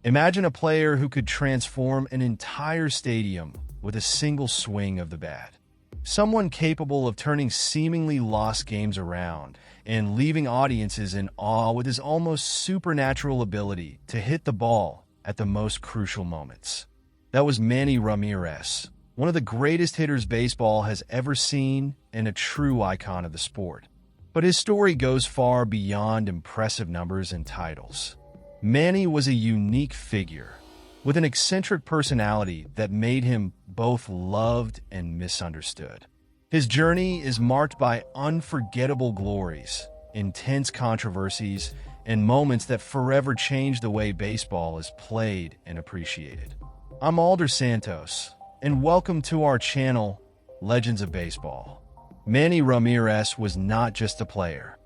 Imagine a player who could transform an entire stadium with a single swing of the bat. Someone capable of turning seemingly lost games around and leaving audiences in awe with his almost supernatural ability to hit the ball at the most crucial moments. That was Manny Ramírez, one of the greatest hitters baseball has ever seen and a true icon of the sport. But his story goes far beyond impressive numbers and titles. Manny was a unique figure, with an eccentric personality that made him both loved and misunderstood. His journey is marked by unforgettable glories, intense controversies, and moments that forever changed the way baseball is played and appreciated. I'm Alder Santos, and welcome to our channel, Legends of Baseball. Manny Ramírez was not just a player.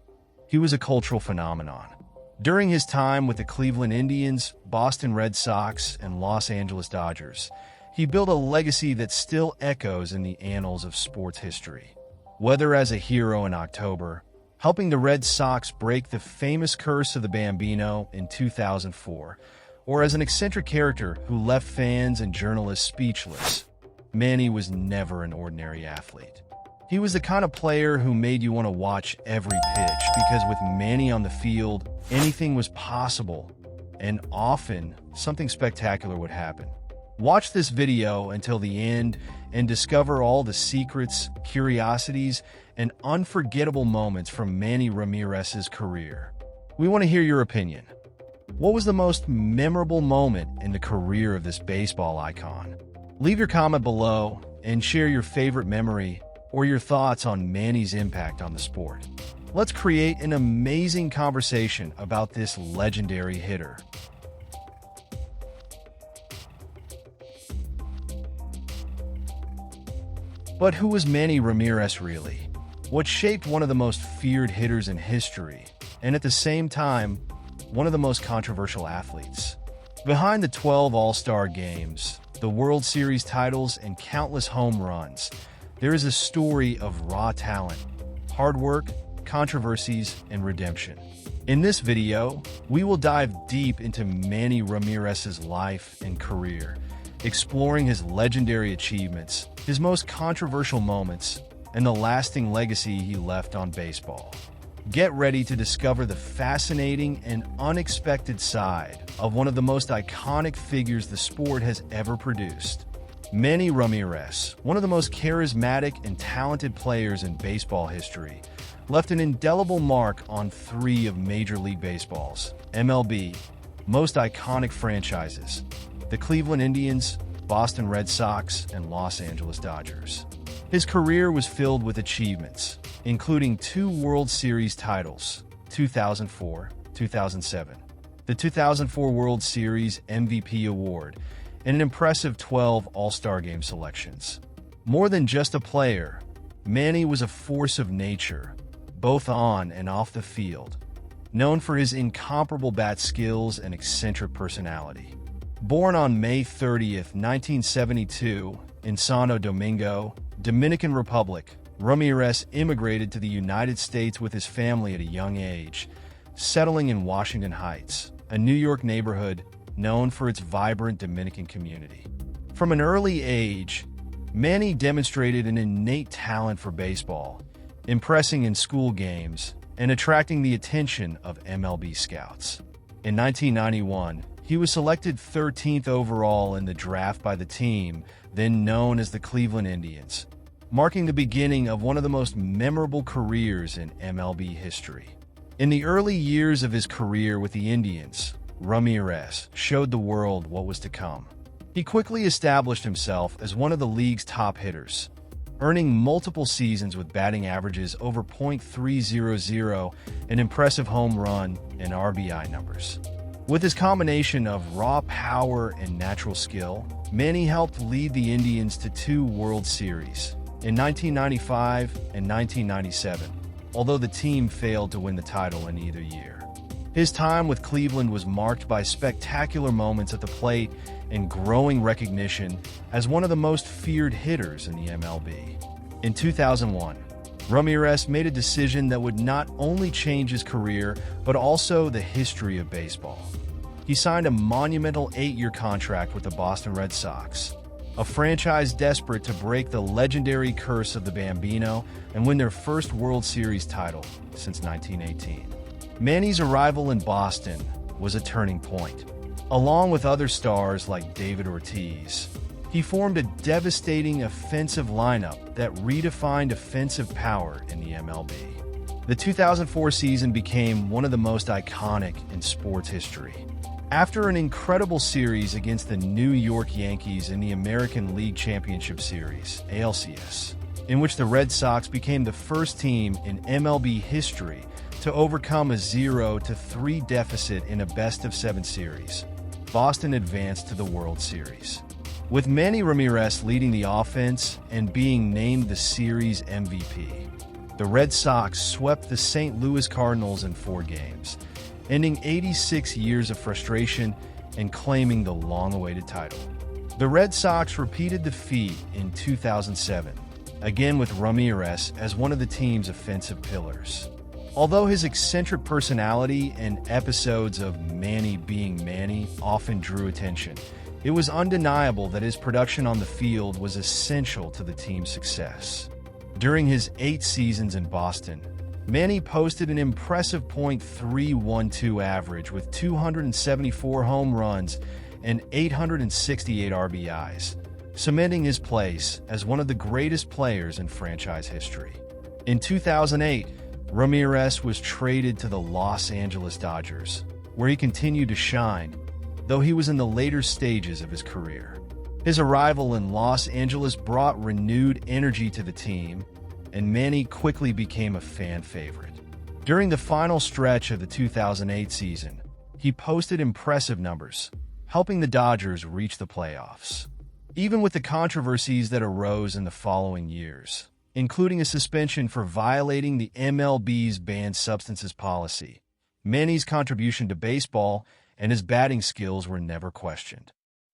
He was a cultural phenomenon. During his time with the Cleveland Indians, Boston Red Sox, and Los Angeles Dodgers, he built a legacy that still echoes in the annals of sports history. Whether as a hero in October, helping the Red Sox break the famous curse of the Bambino in 2004, or as an eccentric character who left fans and journalists speechless, Manny was never an ordinary athlete. He was the kind of player who made you want to watch every pitch because with Manny on the field, anything was possible, and often something spectacular would happen. Watch this video until the end and discover all the secrets, curiosities, and unforgettable moments from Manny Ramírez's career. We want to hear your opinion. What was the most memorable moment in the career of this baseball icon? Leave your comment below and share your favorite memory or your thoughts on Manny's impact on the sport. Let's create an amazing conversation about this legendary hitter. But who was Manny Ramírez really? What shaped one of the most feared hitters in history, and at the same time, one of the most controversial athletes? Behind the 12 All-Star games, the World Series titles, and countless home runs, there is a story of raw talent, hard work, controversies, and redemption. In this video, we will dive deep into Manny Ramírez's life and career, exploring his legendary achievements, his most controversial moments, and the lasting legacy he left on baseball. Get ready to discover the fascinating and unexpected side of one of the most iconic figures the sport has ever produced. Manny Ramírez, one of the most charismatic and talented players in baseball history, left an indelible mark on three of Major League Baseball's MLB most iconic franchises: the Cleveland Indians, Boston Red Sox, and Los Angeles Dodgers. His career was filled with achievements, including 2 World Series titles, 2004, 2007, the 2004 World Series MVP award, and an impressive 12 All-Star Game selections. More than just a player, Manny was a force of nature, both on and off the field, known for his incomparable bat skills and eccentric personality. Born on May 30th, 1972, in Santo Domingo, Dominican Republic, Ramírez immigrated to the United States with his family at a young age, settling in Washington Heights, a New York neighborhood known for its vibrant Dominican community. From an early age, Manny demonstrated an innate talent for baseball, impressing in school games and attracting the attention of MLB scouts. In 1991, he was selected 13th overall in the draft by the team, then known as the Cleveland Indians, marking the beginning of one of the most memorable careers in MLB history. In the early years of his career with the Indians, Ramírez showed the world what was to come. He quickly established himself as one of the league's top hitters, earning multiple seasons with batting averages over .300 and impressive home run and RBI numbers. With his combination of raw power and natural skill, Manny helped lead the Indians to 2 World Series, in 1995 and 1997, although the team failed to win the title in either year. His time with Cleveland was marked by spectacular moments at the plate and growing recognition as one of the most feared hitters in the MLB. In 2001, Ramírez made a decision that would not only change his career, but also the history of baseball. he signed a monumental 8-year contract with the Boston Red Sox, a franchise desperate to break the legendary curse of the Bambino and win their first World Series title since 1918. Manny's arrival in Boston was a turning point. Along with other stars like David Ortiz, he formed a devastating offensive lineup that redefined offensive power in the MLB. The 2004 season became one of the most iconic in sports history. After an incredible series against the New York Yankees in the American League Championship Series, ALCS, in which the Red Sox became the first team in MLB history to overcome a 0-3 deficit in a best-of-7 series, Boston advanced to the World Series. With Manny Ramírez leading the offense and being named the series MVP, the Red Sox swept the St. Louis Cardinals in 4 games, ending 86 years of frustration and claiming the long-awaited title. The Red Sox repeated the feat in 2007, again with Ramírez as one of the team's offensive pillars. Although his eccentric personality and episodes of Manny being Manny often drew attention, it was undeniable that his production on the field was essential to the team's success. During his 8 seasons in Boston, Manny posted an impressive .312 average with 274 home runs and 868 RBIs, cementing his place as one of the greatest players in franchise history. In 2008, Ramírez was traded to the Los Angeles Dodgers, where he continued to shine, though he was in the later stages of his career. His arrival in Los Angeles brought renewed energy to the team, and Manny quickly became a fan favorite. During the final stretch of the 2008 season, he posted impressive numbers, helping the Dodgers reach the playoffs. Even with the controversies that arose in the following years, including a suspension for violating the MLB's banned substances policy, Manny's contribution to baseball and his batting skills were never questioned.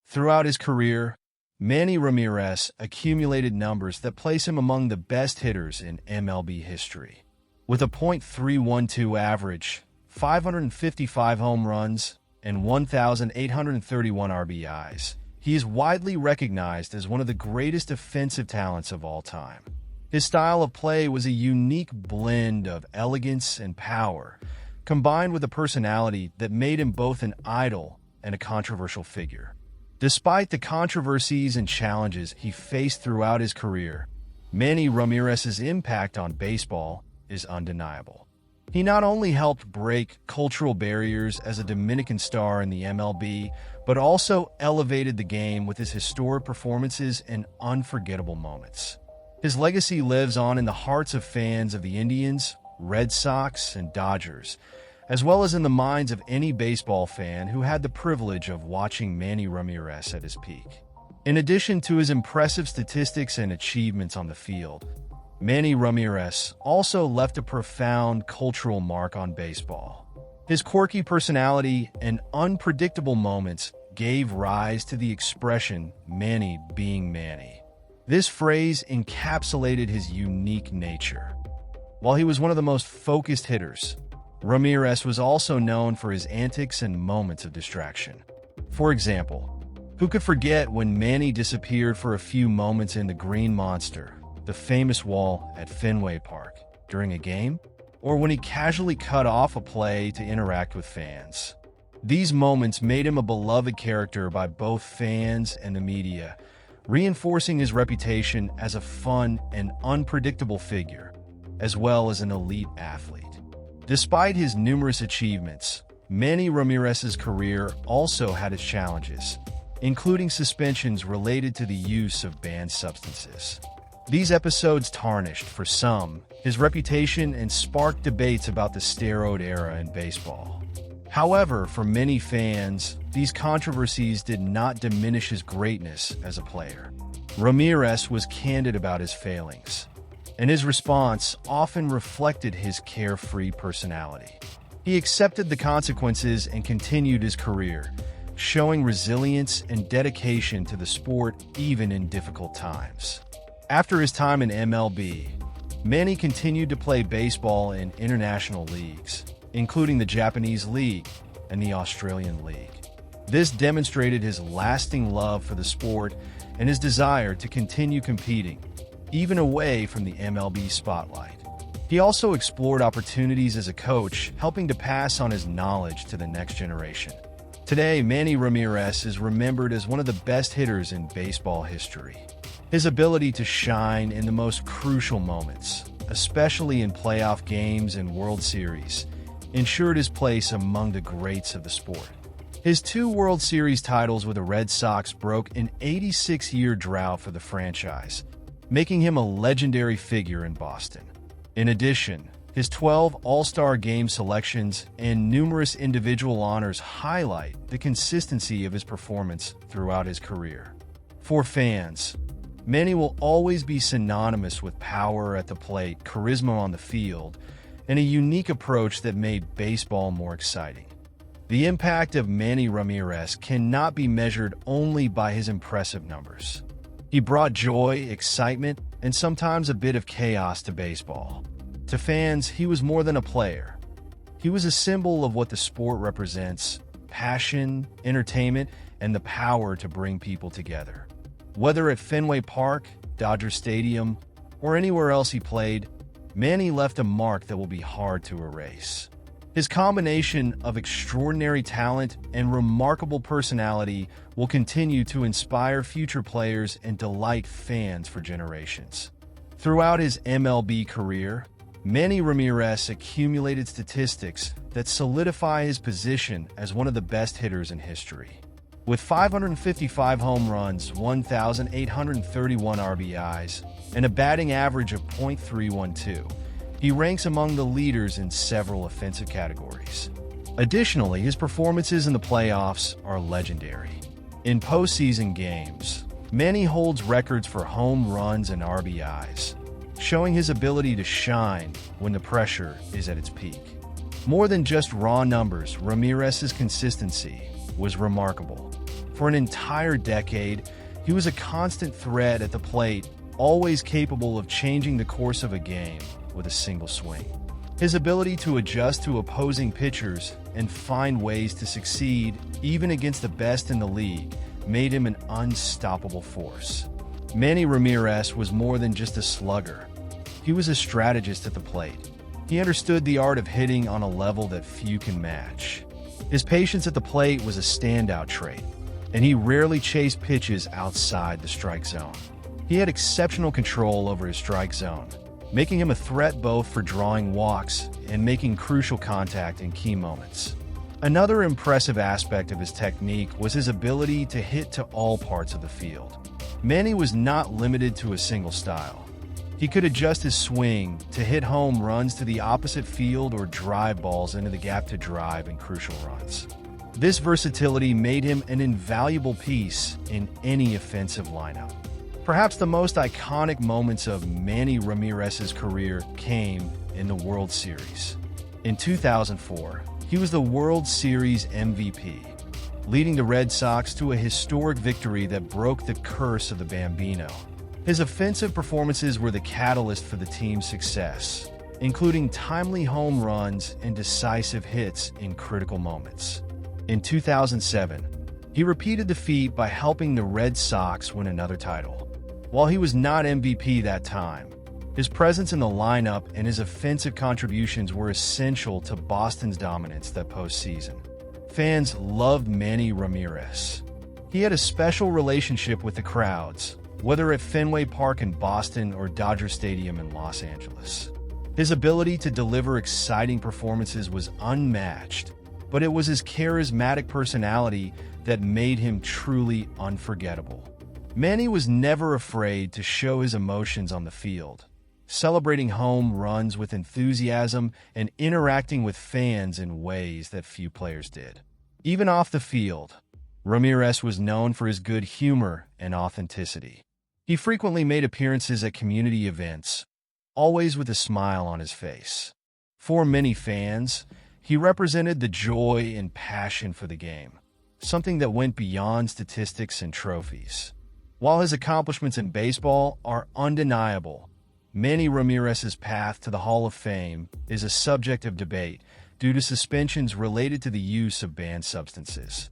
Throughout his career, Manny Ramírez accumulated numbers that place him among the best hitters in MLB history. With a .312 average, 555 home runs, and 1,831 RBIs, he is widely recognized as one of the greatest offensive talents of all time. His style of play was a unique blend of elegance and power, combined with a personality that made him both an idol and a controversial figure. Despite the controversies and challenges he faced throughout his career, Manny Ramírez's impact on baseball is undeniable. He not only helped break cultural barriers as a Dominican star in the MLB, but also elevated the game with his historic performances and unforgettable moments. His legacy lives on in the hearts of fans of the Indians, Red Sox, and Dodgers, as well as in the minds of any baseball fan who had the privilege of watching Manny Ramírez at his peak. In addition to his impressive statistics and achievements on the field, Manny Ramírez also left a profound cultural mark on baseball. His quirky personality and unpredictable moments gave rise to the expression "Manny being Manny." This phrase encapsulated his unique nature. While he was one of the most focused hitters, Ramírez was also known for his antics and moments of distraction. For example, who could forget when Manny disappeared for a few moments in the Green Monster, the famous wall at Fenway Park, during a game? Or when he casually cut off a play to interact with fans? These moments made him a beloved character by both fans and the media, reinforcing his reputation as a fun and unpredictable figure, as well as an elite athlete. Despite his numerous achievements, Manny Ramírez's career also had its challenges, including suspensions related to the use of banned substances. These episodes tarnished, for some, his reputation and sparked debates about the steroid era in baseball. However, for many fans, these controversies did not diminish his greatness as a player. Ramírez was candid about his failings, and his response often reflected his carefree personality. He accepted the consequences and continued his career, showing resilience and dedication to the sport even in difficult times. After his time in MLB, Manny continued to play baseball in international leagues, including the Japanese League and the Australian League. This demonstrated his lasting love for the sport and his desire to continue competing, even away from the MLB spotlight. He also explored opportunities as a coach, helping to pass on his knowledge to the next generation. Today, Manny Ramírez is remembered as one of the best hitters in baseball history. His ability to shine in the most crucial moments, especially in playoff games and World Series, ensured his place among the greats of the sport. His 2 World Series titles with the Red Sox broke an 86-year drought for the franchise, making him a legendary figure in Boston. In addition, his 12 All-Star Game selections and numerous individual honors highlight the consistency of his performance throughout his career. For fans, Manny will always be synonymous with power at the plate, charisma on the field, and a unique approach that made baseball more exciting. The impact of Manny Ramírez cannot be measured only by his impressive numbers. He brought joy, excitement, and sometimes a bit of chaos to baseball. To fans, he was more than a player. He was a symbol of what the sport represents: passion, entertainment, and the power to bring people together. Whether at Fenway Park, Dodger Stadium, or anywhere else he played, Manny left a mark that will be hard to erase. His combination of extraordinary talent and remarkable personality will continue to inspire future players and delight fans for generations. Throughout his MLB career, Manny Ramírez accumulated statistics that solidify his position as one of the best hitters in history. With 555 home runs, 1,831 RBIs, and a batting average of .312, he ranks among the leaders in several offensive categories. Additionally, his performances in the playoffs are legendary. In postseason games, Manny holds records for home runs and RBIs, showing his ability to shine when the pressure is at its peak. More than just raw numbers, Ramírez's consistency was remarkable. For an entire decade, he was a constant threat at the plate, always capable of changing the course of a game with a single swing. His ability to adjust to opposing pitchers and find ways to succeed, even against the best in the league, made him an unstoppable force. Manny Ramírez was more than just a slugger. He was a strategist at the plate. He understood the art of hitting on a level that few can match. His patience at the plate was a standout trait, and he rarely chased pitches outside the strike zone. He had exceptional control over his strike zone, making him a threat both for drawing walks and making crucial contact in key moments. Another impressive aspect of his technique was his ability to hit to all parts of the field. Manny was not limited to a single style. He could adjust his swing to hit home runs to the opposite field or drive balls into the gap to drive in crucial runs. This versatility made him an invaluable piece in any offensive lineup. Perhaps the most iconic moments of Manny Ramírez's career came in the World Series. In 2004, he was the World Series MVP, leading the Red Sox to a historic victory that broke the curse of the Bambino. His offensive performances were the catalyst for the team's success, including timely home runs and decisive hits in critical moments. In 2007, he repeated the feat by helping the Red Sox win another title. While he was not MVP that time, his presence in the lineup and his offensive contributions were essential to Boston's dominance that postseason. Fans loved Manny Ramírez. He had a special relationship with the crowds, whether at Fenway Park in Boston or Dodger Stadium in Los Angeles. His ability to deliver exciting performances was unmatched, but it was his charismatic personality that made him truly unforgettable. Manny was never afraid to show his emotions on the field, celebrating home runs with enthusiasm and interacting with fans in ways that few players did. Even off the field, Ramírez was known for his good humor and authenticity. He frequently made appearances at community events, always with a smile on his face. For many fans, he represented the joy and passion for the game, something that went beyond statistics and trophies. While his accomplishments in baseball are undeniable, Manny Ramírez's path to the Hall of Fame is a subject of debate due to suspensions related to the use of banned substances.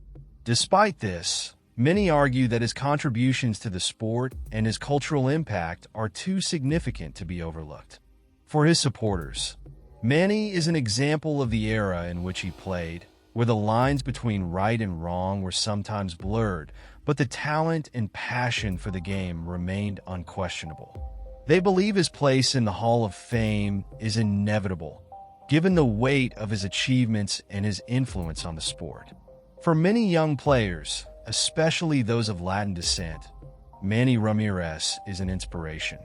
Despite this, many argue that his contributions to the sport and his cultural impact are too significant to be overlooked. For his supporters, Manny is an example of the era in which he played, where the lines between right and wrong were sometimes blurred, but the talent and passion for the game remained unquestionable. They believe his place in the Hall of Fame is inevitable, given the weight of his achievements and his influence on the sport. For many young players, especially those of Latin descent, Manny Ramírez is an inspiration.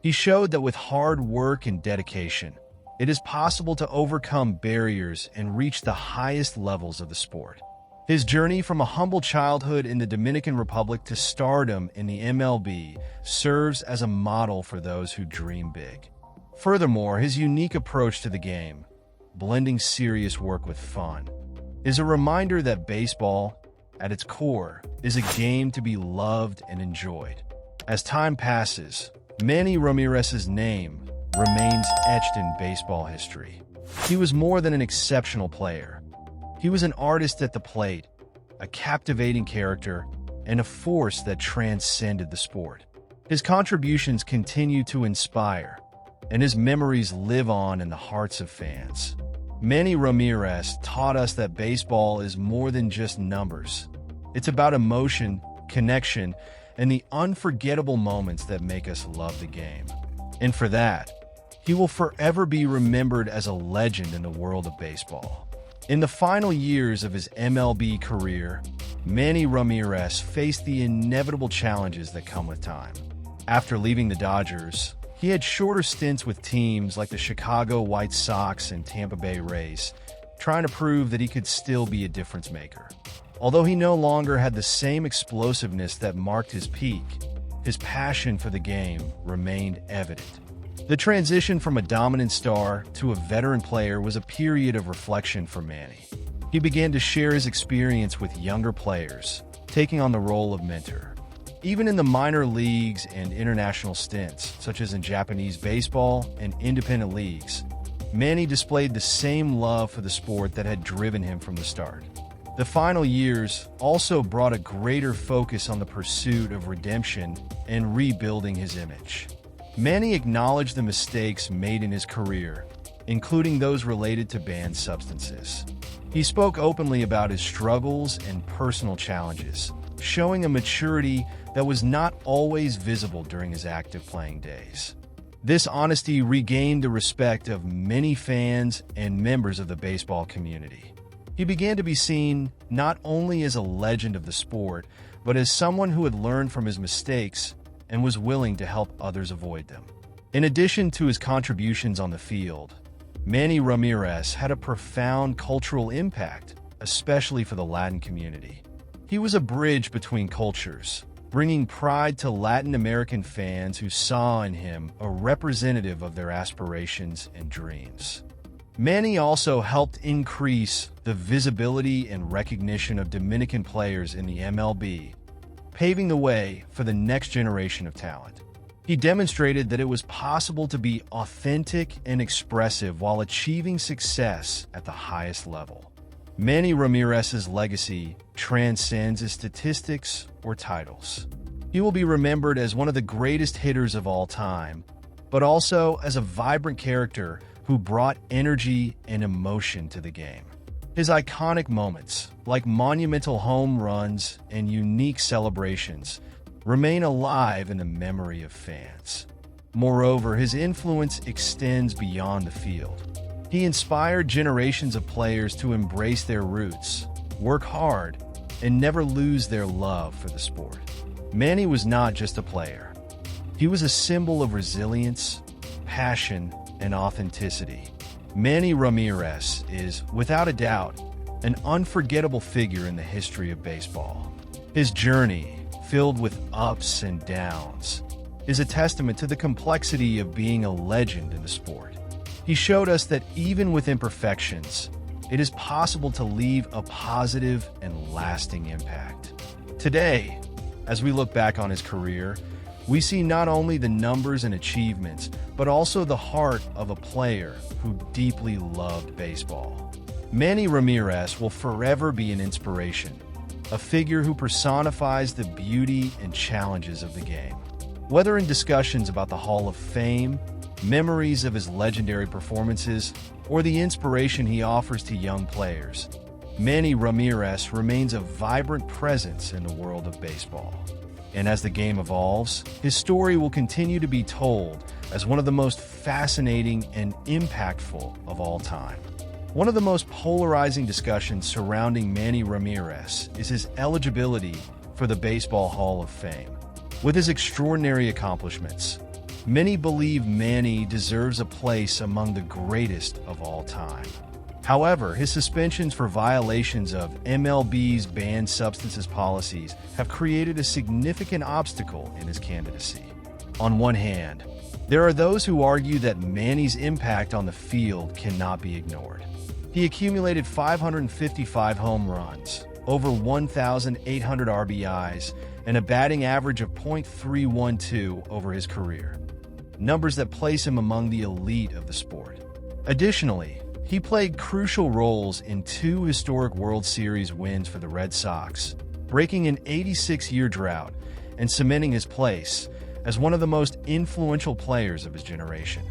He showed that with hard work and dedication, it is possible to overcome barriers and reach the highest levels of the sport. His journey from a humble childhood in the Dominican Republic to stardom in the MLB serves as a model for those who dream big. Furthermore, his unique approach to the game, blending serious work with fun, is a reminder that baseball, at its core, is a game to be loved and enjoyed. As time passes, Manny Ramírez's name remains etched in baseball history. He was more than an exceptional player. He was an artist at the plate, a captivating character, and a force that transcended the sport. His contributions continue to inspire, and his memories live on in the hearts of fans. Manny Ramírez taught us that baseball is more than just numbers. It's about emotion, connection, and the unforgettable moments that make us love the game. And for that, he will forever be remembered as a legend in the world of baseball. In the final years of his MLB career, Manny Ramírez faced the inevitable challenges that come with time. After leaving the Dodgers, he had shorter stints with teams like the Chicago White Sox and Tampa Bay Rays, trying to prove that he could still be a difference maker. Although he no longer had the same explosiveness that marked his peak, his passion for the game remained evident. The transition from a dominant star to a veteran player was a period of reflection for Manny. He began to share his experience with younger players, taking on the role of mentor. Even in the minor leagues and international stints, such as in Japanese baseball and independent leagues, Manny displayed the same love for the sport that had driven him from the start. The final years also brought a greater focus on the pursuit of redemption and rebuilding his image. Manny acknowledged the mistakes made in his career, including those related to banned substances. He spoke openly about his struggles and personal challenges, showing a maturity that was not always visible during his active playing days. This honesty regained the respect of many fans and members of the baseball community. He began to be seen not only as a legend of the sport, but as someone who had learned from his mistakes and was willing to help others avoid them. In addition to his contributions on the field, Manny Ramírez had a profound cultural impact, especially for the Latin community. He was a bridge between cultures, bringing pride to Latin American fans who saw in him a representative of their aspirations and dreams. Manny also helped increase the visibility and recognition of Dominican players in the MLB, paving the way for the next generation of talent. He demonstrated that it was possible to be authentic and expressive while achieving success at the highest level. Manny Ramírez's legacy transcends his statistics or titles. He will be remembered as one of the greatest hitters of all time, but also as a vibrant character who brought energy and emotion to the game. His iconic moments, like monumental home runs and unique celebrations, remain alive in the memory of fans. Moreover, his influence extends beyond the field. He inspired generations of players to embrace their roots, work hard, and never lose their love for the sport. Manny was not just a player. He was a symbol of resilience, passion, and authenticity. Manny Ramírez is, without a doubt, an unforgettable figure in the history of baseball. His journey, filled with ups and downs, is a testament to the complexity of being a legend in the sport. He showed us that even with imperfections, it is possible to leave a positive and lasting impact. Today, as we look back on his career, we see not only the numbers and achievements, but also the heart of a player who deeply loved baseball. Manny Ramírez will forever be an inspiration, a figure who personifies the beauty and challenges of the game. Whether in discussions about the Hall of Fame, memories of his legendary performances, or the inspiration he offers to young players, Manny Ramírez remains a vibrant presence in the world of baseball. And as the game evolves, his story will continue to be told as one of the most fascinating and impactful of all time. One of the most polarizing discussions surrounding Manny Ramírez is his eligibility for the Baseball Hall of Fame. With his extraordinary accomplishments, many believe Manny deserves a place among the greatest of all time. However, his suspensions for violations of MLB's banned substances policies have created a significant obstacle in his candidacy. On one hand, there are those who argue that Manny's impact on the field cannot be ignored. He accumulated 555 home runs, over 1,800 RBIs, and a batting average of .312 over his career, numbers that place him among the elite of the sport. Additionally, he played crucial roles in 2 historic World Series wins for the Red Sox, breaking an 86-year drought and cementing his place as one of the most influential players of his generation.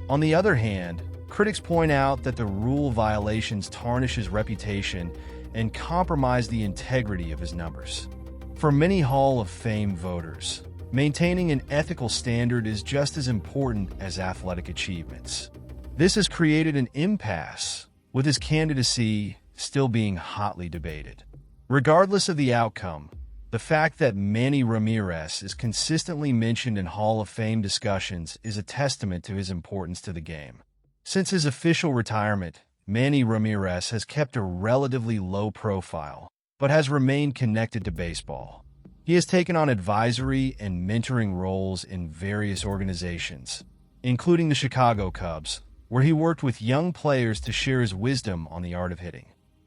On the other hand, critics point out that the rule violations tarnish his reputation and compromise the integrity of his numbers. For many Hall of Fame voters, maintaining an ethical standard is just as important as athletic achievements. This has created an impasse, with his candidacy still being hotly debated. Regardless of the outcome, the fact that Manny Ramírez is consistently mentioned in Hall of Fame discussions is a testament to his importance to the game. Since his official retirement, Manny Ramírez has kept a relatively low profile, but has remained connected to baseball. He has taken on advisory and mentoring roles in various organizations, including the Chicago Cubs, where he worked with young players to share his wisdom on the art of hitting.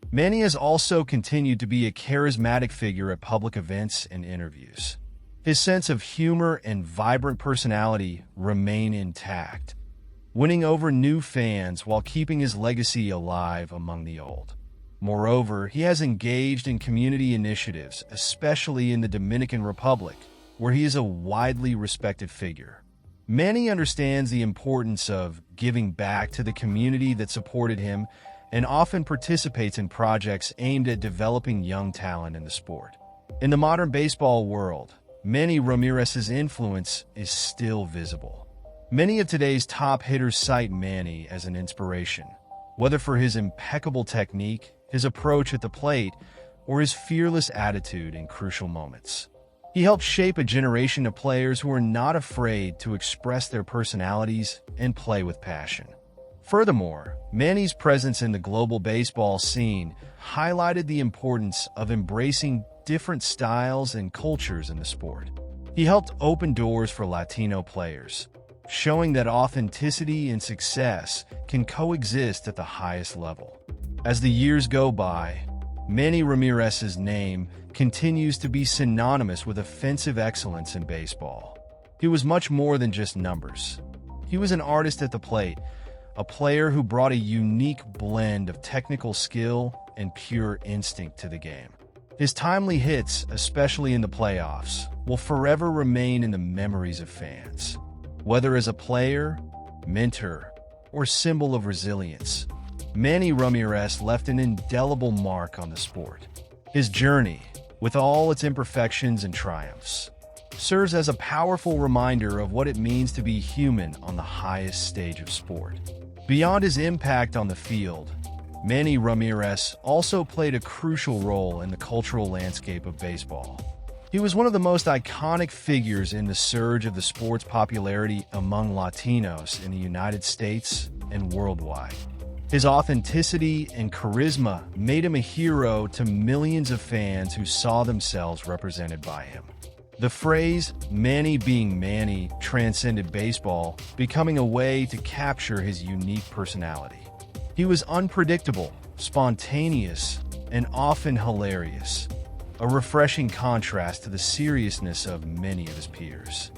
Manny has also continued to be a charismatic figure at public events and interviews. His sense of humor and vibrant personality remain intact, winning over new fans while keeping his legacy alive among the old. Moreover, he has engaged in community initiatives, especially in the Dominican Republic, where he is a widely respected figure. Manny understands the importance of giving back to the community that supported him and often participates in projects aimed at developing young talent in the sport. In the modern baseball world, Manny Ramírez's influence is still visible. Many of today's top hitters cite Manny as an inspiration, whether for his impeccable technique, his approach at the plate, or his fearless attitude in crucial moments. He helped shape a generation of players who are not afraid to express their personalities and play with passion. Furthermore, Manny's presence in the global baseball scene highlighted the importance of embracing different styles and cultures in the sport. He helped open doors for Latino players, showing that authenticity and success can coexist at the highest level. As the years go by, Manny Ramírez's name continues to be synonymous with offensive excellence in baseball. He was much more than just numbers. He was an artist at the plate, a player who brought a unique blend of technical skill and pure instinct to the game. His timely hits, especially in the playoffs, will forever remain in the memories of fans. Whether as a player, mentor, or symbol of resilience, Manny Ramírez left an indelible mark on the sport. His journey, with all its imperfections and triumphs, serves as a powerful reminder of what it means to be human on the highest stage of sport. Beyond his impact on the field, Manny Ramírez also played a crucial role in the cultural landscape of baseball. He was one of the most iconic figures in the surge of the sport's popularity among Latinos in the United States and worldwide. His authenticity and charisma made him a hero to millions of fans who saw themselves represented by him. The phrase, Manny being Manny, transcended baseball, becoming a way to capture his unique personality. He was unpredictable, spontaneous, and often hilarious, a refreshing contrast to the seriousness of many of his peers.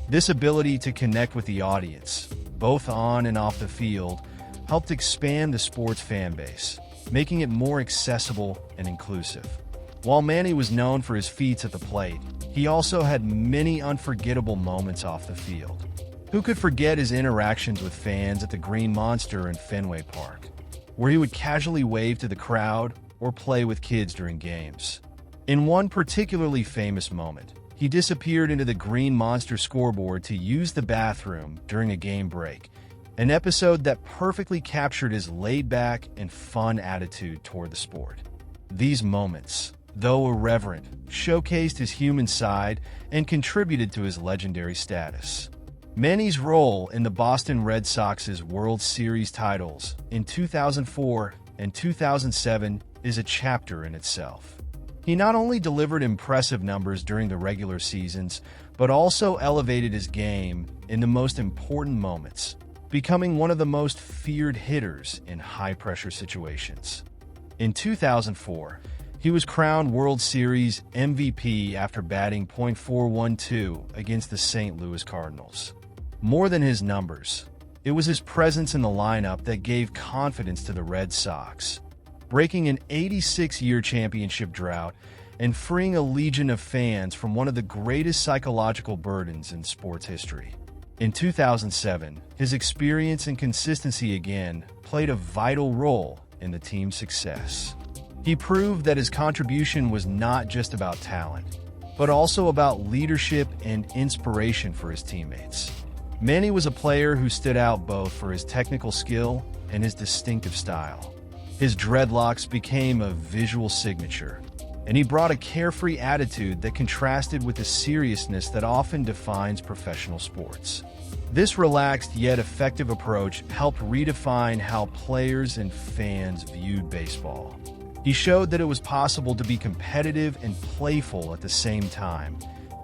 This ability to connect with the audience, both on and off the field, helped expand the sport's fan base, making it more accessible and inclusive. While Manny was known for his feats at the plate, he also had many unforgettable moments off the field. Who could forget his interactions with fans at the Green Monster in Fenway Park, where he would casually wave to the crowd or play with kids during games? In one particularly famous moment, he disappeared into the Green Monster scoreboard to use the bathroom during a game break, an episode that perfectly captured his laid-back and fun attitude toward the sport. These moments, though irreverent, showcased his human side and contributed to his legendary status. Manny's role in the Boston Red Sox's World Series titles in 2004 and 2007 is a chapter in itself. He not only delivered impressive numbers during the regular seasons, but also elevated his game in the most important moments, becoming one of the most feared hitters in high-pressure situations. In 2004, he was crowned World Series MVP after batting .412 against the St. Louis Cardinals. More than his numbers, it was his presence in the lineup that gave confidence to the Red Sox, breaking an 86-year championship drought and freeing a legion of fans from one of the greatest psychological burdens in sports history. In 2007, his experience and consistency again played a vital role in the team's success. He proved that his contribution was not just about talent, but also about leadership and inspiration for his teammates. Manny was a player who stood out both for his technical skill and his distinctive style. His dreadlocks became a visual signature, and he brought a carefree attitude that contrasted with the seriousness that often defines professional sports. This relaxed yet effective approach helped redefine how players and fans viewed baseball. He showed that it was possible to be competitive and playful at the same time,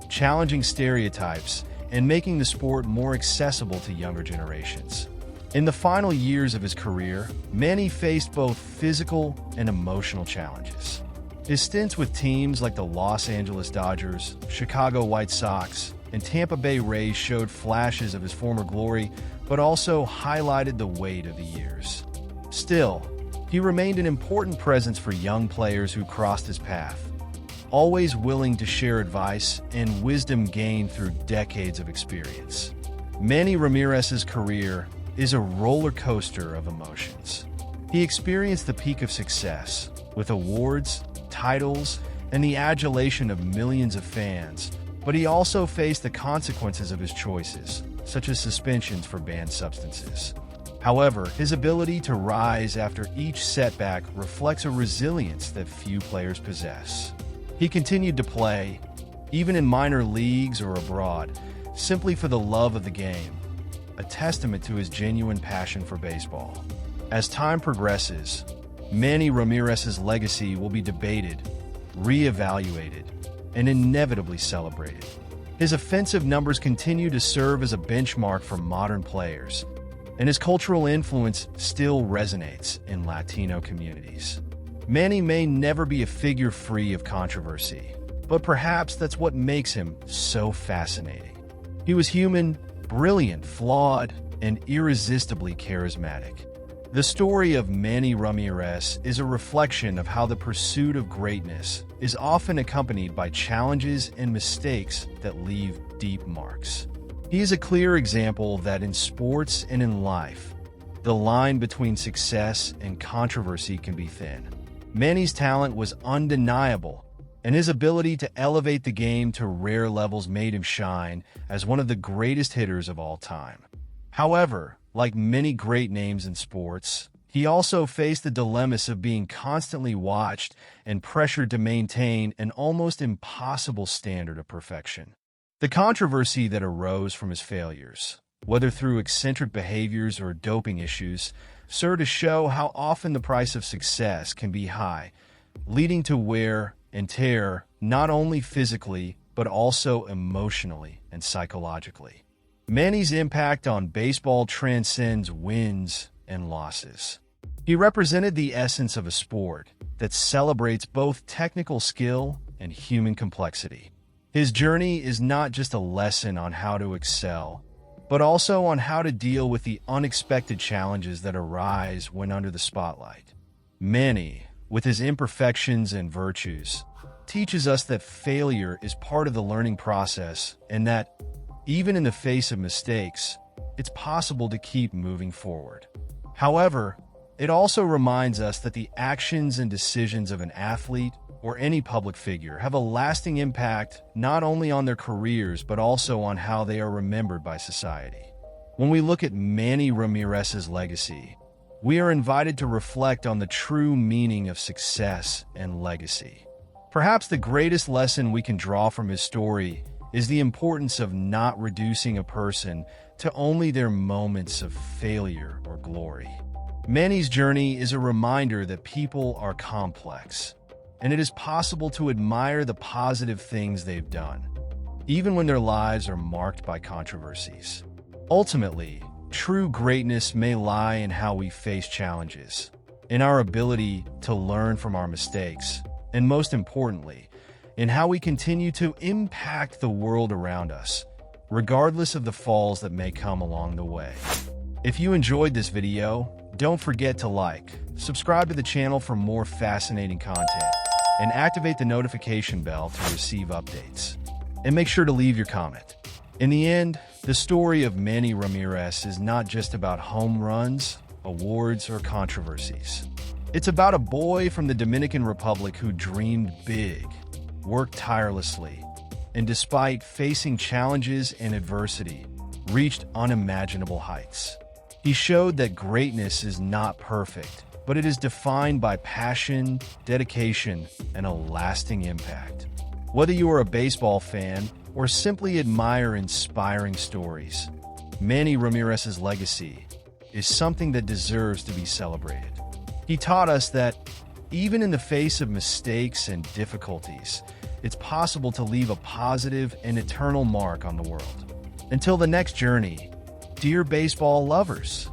challenging stereotypes and making the sport more accessible to younger generations. In the final years of his career, Manny faced both physical and emotional challenges. His stints with teams like the Los Angeles Dodgers, Chicago White Sox, and Tampa Bay Rays showed flashes of his former glory, but also highlighted the weight of the years. Still, he remained an important presence for young players who crossed his path, always willing to share advice and wisdom gained through decades of experience. Manny Ramirez's career is a roller coaster of emotions. He experienced the peak of success, with awards, titles, and the adulation of millions of fans, but he also faced the consequences of his choices, such as suspensions for banned substances. However, his ability to rise after each setback reflects a resilience that few players possess. He continued to play, even in minor leagues or abroad, simply for the love of the game, a testament to his genuine passion for baseball. As time progresses, Manny Ramirez's legacy will be debated, re-evaluated, and inevitably celebrated. His offensive numbers continue to serve as a benchmark for modern players, and his cultural influence still resonates in Latino communities. Manny may never be a figure free of controversy, but perhaps that's what makes him so fascinating. He was human, brilliant, flawed, and irresistibly charismatic. The story of Manny Ramirez is a reflection of how the pursuit of greatness is often accompanied by challenges and mistakes that leave deep marks. He is a clear example that in sports and in life, the line between success and controversy can be thin. Manny's talent was undeniable, and his ability to elevate the game to rare levels made him shine as one of the greatest hitters of all time. However, like many great names in sports, he also faced the dilemmas of being constantly watched and pressured to maintain an almost impossible standard of perfection. The controversy that arose from his failures, whether through eccentric behaviors or doping issues, served to show how often the price of success can be high, leading to wear and tear not only physically, but also emotionally and psychologically. Manny's impact on baseball transcends wins and losses. He represented the essence of a sport that celebrates both technical skill and human complexity. His journey is not just a lesson on how to excel, but also on how to deal with the unexpected challenges that arise when under the spotlight. Manny, with his imperfections and virtues, teaches us that failure is part of the learning process and that, even in the face of mistakes, it's possible to keep moving forward. However, it also reminds us that the actions and decisions of an athlete or any public figure have a lasting impact not only on their careers but also on how they are remembered by society. When we look at Manny Ramírez's legacy, we are invited to reflect on the true meaning of success and legacy. Perhaps the greatest lesson we can draw from his story is the importance of not reducing a person to only their moments of failure or glory. Manny's journey is a reminder that people are complex, and it is possible to admire the positive things they've done, even when their lives are marked by controversies. Ultimately, true greatness may lie in how we face challenges, in our ability to learn from our mistakes, and most importantly, in how we continue to impact the world around us, regardless of the falls that may come along the way. If you enjoyed this video, don't forget to like, subscribe to the channel for more fascinating content, and activate the notification bell to receive updates. And make sure to leave your comment. In the end, the story of Manny Ramírez is not just about home runs, awards, or controversies. It's about a boy from the Dominican Republic who dreamed big, worked tirelessly, and despite facing challenges and adversity, reached unimaginable heights. He showed that greatness is not perfect, but it is defined by passion, dedication, and a lasting impact. Whether you are a baseball fan or simply admire inspiring stories, Manny Ramírez's legacy is something that deserves to be celebrated. He taught us that, even in the face of mistakes and difficulties, it's possible to leave a positive and eternal mark on the world. Until the next journey, dear baseball lovers.